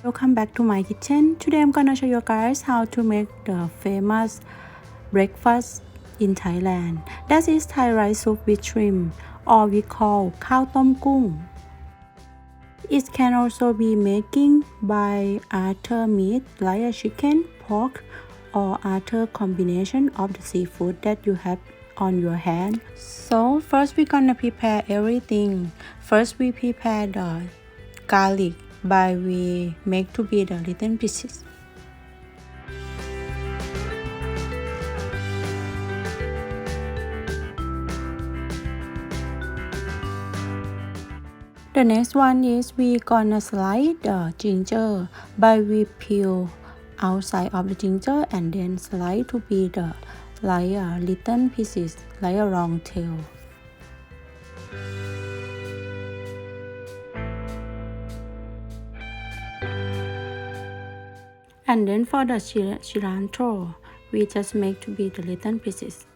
Welcome back to my kitchen. Today I'm gonna show you guys how to make the famous breakfast in Thailand. That is Thai rice soup with shrimp, or we call khao tom goong. It can also be making by other meat like a chicken, pork, or other combination of the seafood that you have on your hand. So first we're gonna prepare everything. First we prepare the garlic by we make to be the little pieces. The next one is we gonna slice the ginger by we peel outside of the ginger and then slice to be the like little pieces like a long tail. And then for the cilantro, we just make to be the little pieces.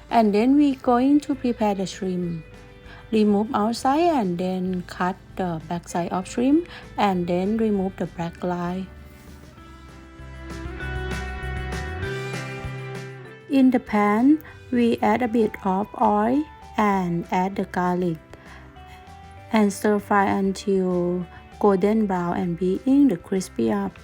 And then we going to prepare the shrimp. Remove outside and then cut the back side of shrimp and then remove the black line. In the pan, we add a bit of oil and add the garlic and stir fry until golden brown and being the crispy up.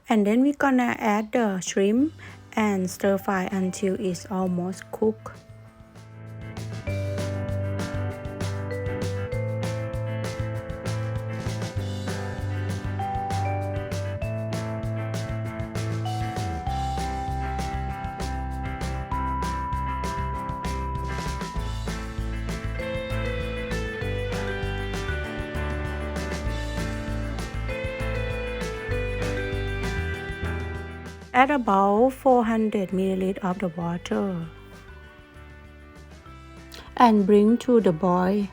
And then we're gonna add the shrimp and stir fry until it's almost cooked. Add about 400 ml of the water and bring to the boil.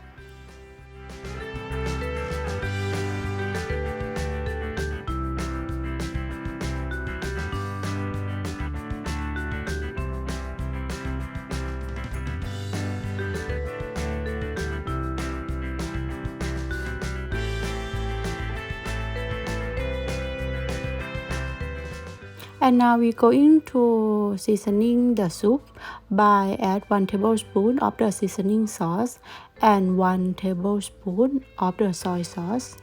And now we going to seasoning the soup by add 1 tablespoon of the seasoning sauce and 1 tablespoon of the soy sauce.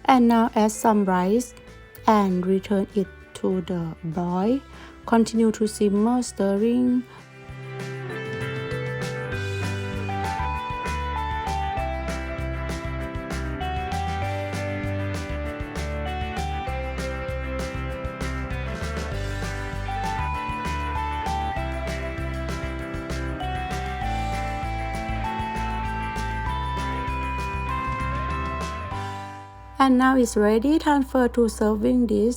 And now add some rice and return it to the boil. Continue to simmer, stirring. And now it's ready. Transfer to serving dish.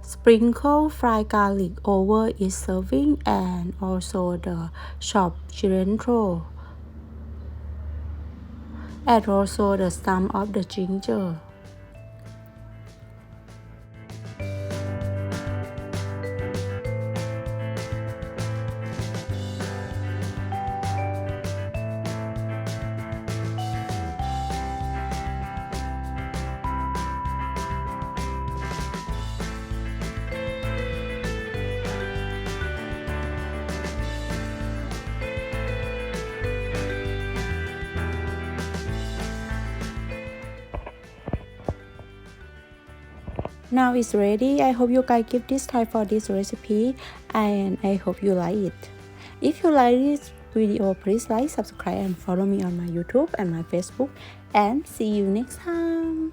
Sprinkle fried garlic over each serving and also the chopped cilantro. Add also the stem of the ginger. Now it's ready. I hope you guys give this try for this recipe and I hope you like it. If you like this video, please like, subscribe and follow me on my YouTube and my Facebook, and see you next time.